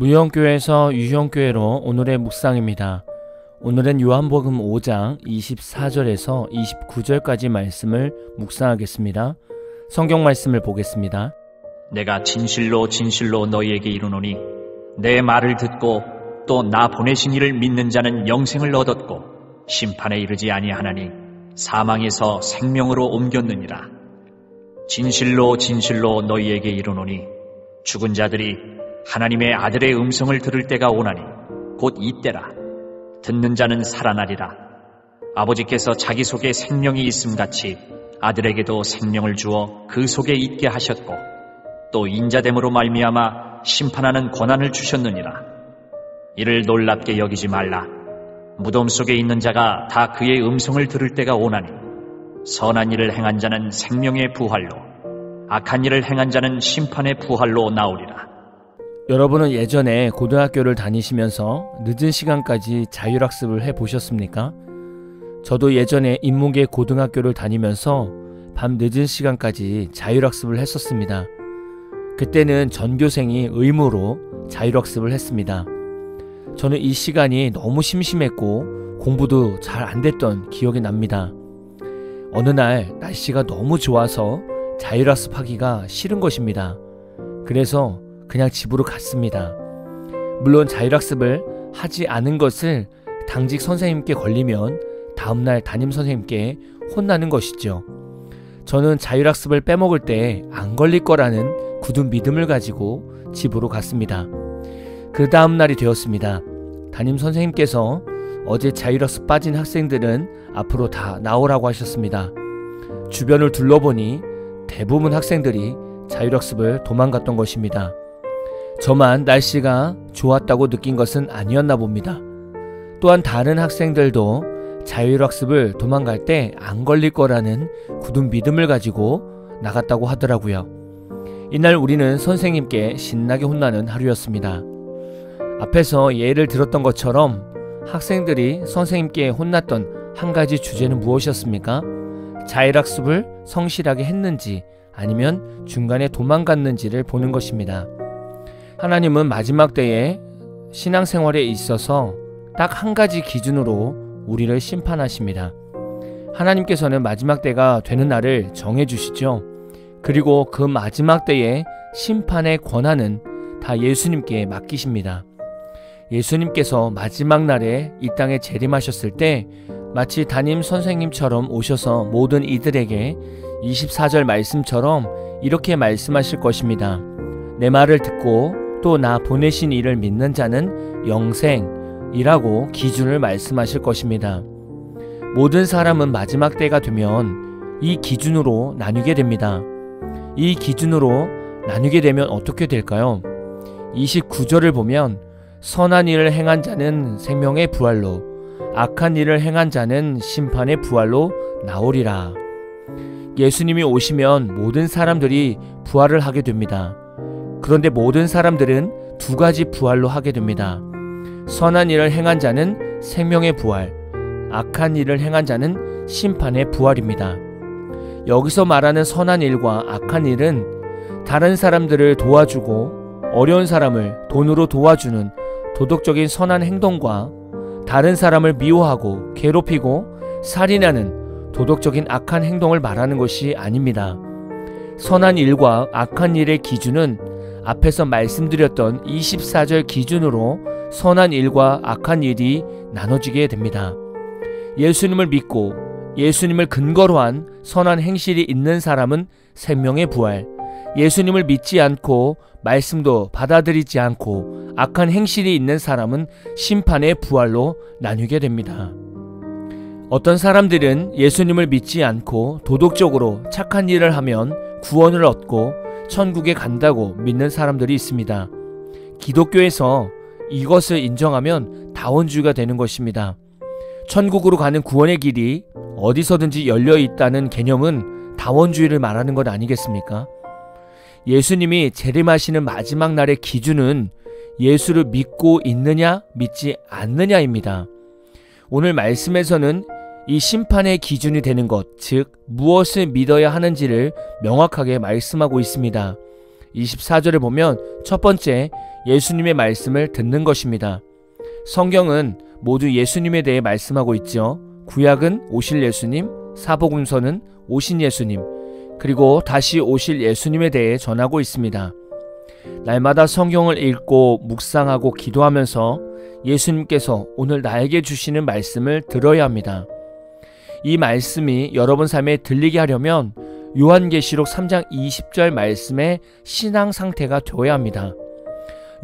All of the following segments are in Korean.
무형교회에서 유형교회로 오늘의 묵상입니다. 오늘은 요한복음 5장 24절에서 29절까지 말씀을 묵상하겠습니다. 성경 말씀을 보겠습니다. 내가 진실로 진실로 너희에게 이르노니 내 말을 듣고 또 나 보내신 이를 믿는 자는 영생을 얻었고 심판에 이르지 아니하나니 사망에서 생명으로 옮겼느니라. 진실로 진실로 너희에게 이르노니 죽은 자들이 하나님의 아들의 음성을 들을 때가 오나니 곧 이때라. 듣는 자는 살아나리라. 아버지께서 자기 속에 생명이 있음같이 아들에게도 생명을 주어 그 속에 있게 하셨고 또 인자됨으로 말미암아 심판하는 권한을 주셨느니라. 이를 놀랍게 여기지 말라. 무덤 속에 있는 자가 다 그의 음성을 들을 때가 오나니 선한 일을 행한 자는 생명의 부활로 악한 일을 행한 자는 심판의 부활로 나오리라. 여러분은 예전에 고등학교를 다니시면서 늦은 시간까지 자율학습을 해보셨습니까? 저도 예전에 인문계 고등학교를 다니면서 밤 늦은 시간까지 자율학습을 했었습니다. 그때는 전교생이 의무로 자율학습을 했습니다. 저는 이 시간이 너무 심심했고 공부도 잘 안 됐던 기억이 납니다. 어느 날 날씨가 너무 좋아서 자율학습하기가 싫은 것입니다. 그래서 그냥 집으로 갔습니다. 물론 자율학습을 하지 않은 것을 당직 선생님께 걸리면 다음날 담임 선생님께 혼나는 것이죠. 저는 자율학습을 빼먹을 때 안 걸릴 거라는 굳은 믿음을 가지고 집으로 갔습니다. 그 다음날이 되었습니다. 담임 선생님께서 어제 자율학습 빠진 학생들은 앞으로 다 나오라고 하셨습니다. 주변을 둘러보니 대부분 학생들이 자율학습을 도망갔던 것입니다. 저만 날씨가 좋았다고 느낀 것은 아니었나 봅니다. 또한 다른 학생들도 자율학습을 도망갈 때 안 걸릴 거라는 굳은 믿음을 가지고 나갔다고 하더라고요. 이날 우리는 선생님께 신나게 혼나는 하루였습니다. 앞에서 예를 들었던 것처럼 학생들이 선생님께 혼났던 한 가지 주제는 무엇이었습니까? 자율학습을 성실하게 했는지 아니면 중간에 도망갔는지를 보는 것입니다. 하나님은 마지막 때에 신앙생활에 있어서 딱 한 가지 기준으로 우리를 심판하십니다. 하나님께서는 마지막 때가 되는 날을 정해주시죠. 그리고 그 마지막 때의 심판의 권한은 다 예수님께 맡기십니다. 예수님께서 마지막 날에 이 땅에 재림하셨을 때 마치 담임 선생님처럼 오셔서 모든 이들에게 24절 말씀처럼 이렇게 말씀하실 것입니다. 내 말을 듣고 또 나 보내신 이를 믿는 자는 영생이라고 기준을 말씀하실 것입니다. 모든 사람은 마지막 때가 되면 이 기준으로 나뉘게 됩니다. 이 기준으로 나뉘게 되면 어떻게 될까요? 29절을 보면 선한 일을 행한 자는 생명의 부활로 악한 일을 행한 자는 심판의 부활로 나오리라. 예수님이 오시면 모든 사람들이 부활을 하게 됩니다. 그런데 모든 사람들은 두 가지 부활로 하게 됩니다. 선한 일을 행한 자는 생명의 부활, 악한 일을 행한 자는 심판의 부활입니다. 여기서 말하는 선한 일과 악한 일은 다른 사람들을 도와주고 어려운 사람을 돈으로 도와주는 도덕적인 선한 행동과 다른 사람을 미워하고 괴롭히고 살인하는 도덕적인 악한 행동을 말하는 것이 아닙니다. 선한 일과 악한 일의 기준은 앞에서 말씀드렸던 24절 기준으로 선한 일과 악한 일이 나눠지게 됩니다. 예수님을 믿고 예수님을 근거로 한 선한 행실이 있는 사람은 생명의 부활, 예수님을 믿지 않고 말씀도 받아들이지 않고 악한 행실이 있는 사람은 심판의 부활로 나뉘게 됩니다. 어떤 사람들은 예수님을 믿지 않고 도덕적으로 착한 일을 하면 구원을 얻고 천국에 간다고 믿는 사람들이 있습니다. 기독교에서 이것을 인정하면 다원주의가 되는 것입니다. 천국으로 가는 구원의 길이 어디서든지 열려 있다는 개념은 다원주의를 말하는 것 아니겠습니까? 예수님이 재림하시는 마지막 날의 기준은 예수를 믿고 있느냐 믿지 않느냐입니다. 오늘 말씀에서는 이 심판의 기준이 되는 것, 즉 무엇을 믿어야 하는지를 명확하게 말씀하고 있습니다. 24절에 보면 첫 번째, 예수님의 말씀을 듣는 것입니다. 성경은 모두 예수님에 대해 말씀하고 있죠. 구약은 오실 예수님, 사복음서는 오신 예수님, 그리고 다시 오실 예수님에 대해 전하고 있습니다. 날마다 성경을 읽고 묵상하고 기도하면서 예수님께서 오늘 나에게 주시는 말씀을 들어야 합니다. 이 말씀이 여러분 삶에 들리게 하려면 요한계시록 3장 20절 말씀의 신앙 상태가 되어야 합니다.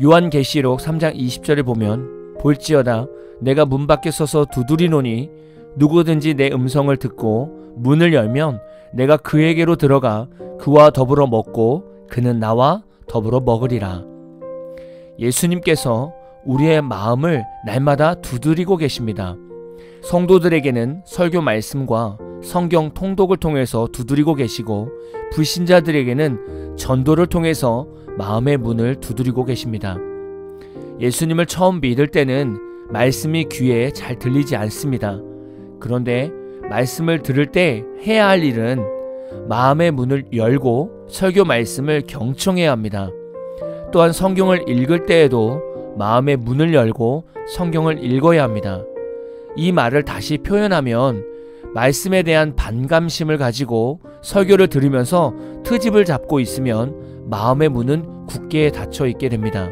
요한계시록 3장 20절에 보면 볼지어다 내가 문 밖에 서서 두드리노니 누구든지 내 음성을 듣고 문을 열면 내가 그에게로 들어가 그와 더불어 먹고 그는 나와 더불어 먹으리라. 예수님께서 우리의 마음을 날마다 두드리고 계십니다. 성도들에게는 설교 말씀과 성경 통독을 통해서 두드리고 계시고 불신자들에게는 전도를 통해서 마음의 문을 두드리고 계십니다. 예수님을 처음 믿을 때는 말씀이 귀에 잘 들리지 않습니다. 그런데 말씀을 들을 때 해야 할 일은 마음의 문을 열고 설교 말씀을 경청해야 합니다. 또한 성경을 읽을 때에도 마음의 문을 열고 성경을 읽어야 합니다. 이 말을 다시 표현하면 말씀에 대한 반감심을 가지고 설교를 들으면서 트집을 잡고 있으면 마음의 문은 굳게 닫혀 있게 됩니다.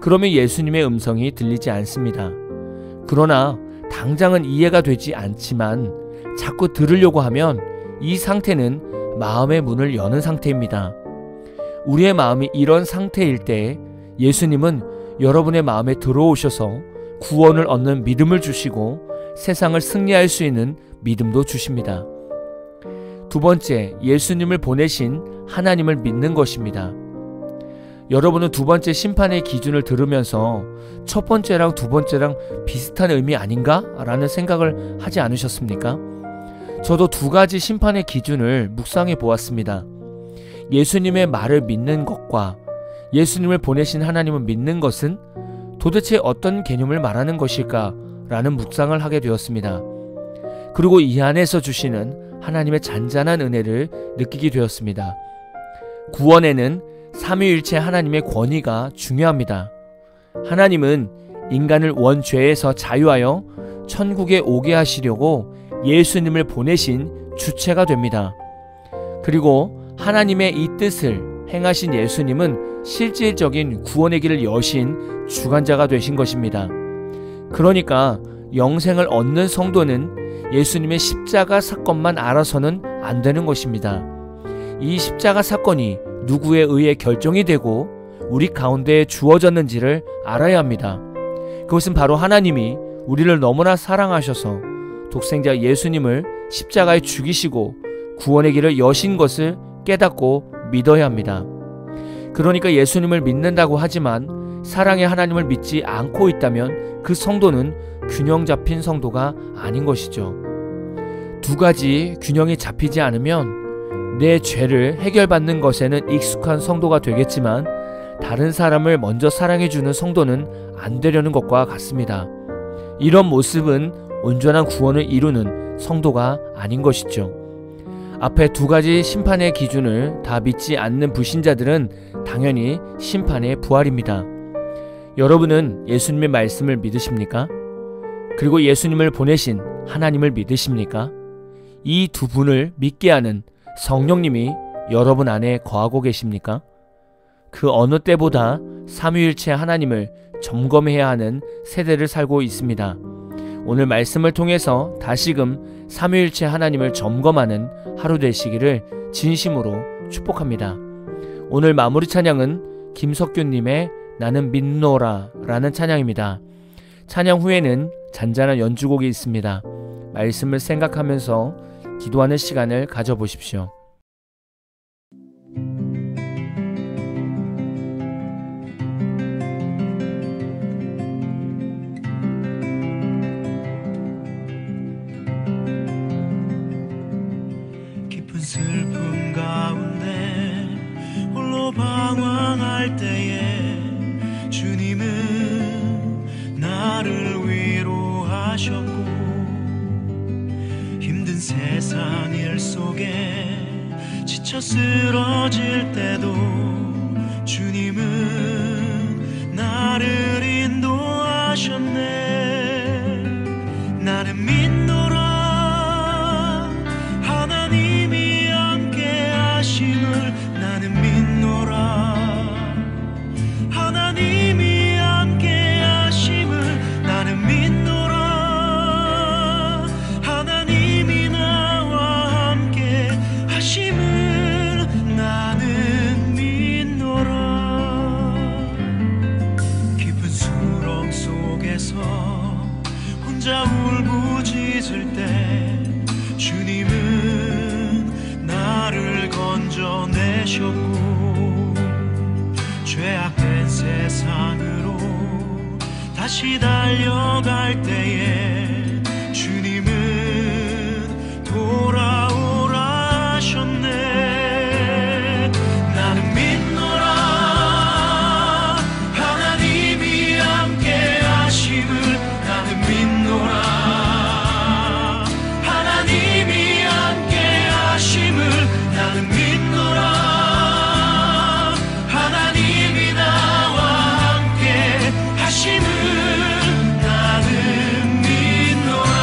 그러면 예수님의 음성이 들리지 않습니다. 그러나 당장은 이해가 되지 않지만 자꾸 들으려고 하면 이 상태는 마음의 문을 여는 상태입니다. 우리의 마음이 이런 상태일 때 예수님은 여러분의 마음에 들어오셔서 구원을 얻는 믿음을 주시고 세상을 승리할 수 있는 믿음도 주십니다. 두 번째, 예수님을 보내신 하나님을 믿는 것입니다. 여러분은 두 번째 심판의 기준을 들으면서 첫 번째랑 두 번째랑 비슷한 의미 아닌가? 라는 생각을 하지 않으셨습니까? 저도 두 가지 심판의 기준을 묵상해 보았습니다. 예수님의 말을 믿는 것과 예수님을 보내신 하나님을 믿는 것은 도대체 어떤 개념을 말하는 것일까? 라는 묵상을 하게 되었습니다. 그리고 이 안에서 주시는 하나님의 잔잔한 은혜를 느끼게 되었습니다. 구원에는 삼위일체 하나님의 권위가 중요합니다. 하나님은 인간을 원죄에서 자유하여 천국에 오게 하시려고 예수님을 보내신 주체가 됩니다. 그리고 하나님의 이 뜻을 행하신 예수님은 실질적인 구원의 길을 여신 주관자가 되신 것입니다. 그러니까 영생을 얻는 성도는 예수님의 십자가 사건만 알아서는 안 되는 것입니다. 이 십자가 사건이 누구에 의해 결정이 되고 우리 가운데에 주어졌는지를 알아야 합니다. 그것은 바로 하나님이 우리를 너무나 사랑하셔서 독생자 예수님을 십자가에 죽이시고 구원의 길을 여신 것을 깨닫고 믿어야 합니다. 그러니까 예수님을 믿는다고 하지만 사랑의 하나님을 믿지 않고 있다면 그 성도는 균형 잡힌 성도가 아닌 것이죠. 두 가지 균형이 잡히지 않으면 내 죄를 해결받는 것에는 익숙한 성도가 되겠지만 다른 사람을 먼저 사랑해주는 성도는 안 되려는 것과 같습니다. 이런 모습은 온전한 구원을 이루는 성도가 아닌 것이죠. 앞에 두 가지 심판의 기준을 다 믿지 않는 불신자들은 당연히 심판의 부활입니다. 여러분은 예수님의 말씀을 믿으십니까? 그리고 예수님을 보내신 하나님을 믿으십니까? 이 두 분을 믿게 하는 성령님이 여러분 안에 거하고 계십니까? 그 어느 때보다 삼위일체 하나님을 점검해야 하는 세대를 살고 있습니다. 오늘 말씀을 통해서 다시금 삼위일체 하나님을 점검하는 하루 되시기를 진심으로 축복합니다. 오늘 마무리 찬양은 김석규님의 나는 믿노라 라는 찬양입니다. 찬양 후에는 잔잔한 연주곡이 있습니다. 말씀을 생각하면서 기도하는 시간을 가져보십시오. 깊은 슬픔 가운데 홀로 방황할 때에 주님은 나를 위로하셨고 힘든 세상 일 속에 지쳐 쓰러질 때도 주님은 나를 인도하셨네. 나는 믿노라 하나님이 함께 하심을. 나는 믿노라 하나님이 함께 하심을. 나는 믿노라 하나님이 나와 함께 하심을. 나는 믿노라. 깊은 수렁 속에서 혼자 울부짖을 때 주님은 나를 건져내셨고, 죄악된 세상으로 다시 달려갈 때에 주님은 돌아오라 하셨네. 나는 믿노라 하나님이 함께 하심을. 나는 믿노라 하나님이 함께 하심을. 나는 믿노라 하나님이 나와 함께 하심을. 나는 믿노라.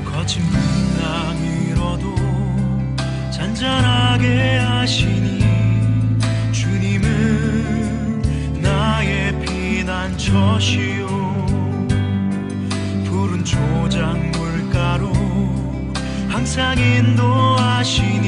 거친 풍랑이로도 잔잔하게 하시니 주님은 나의 피난처시요. 푸른 초장 물가로 항상 인도하시니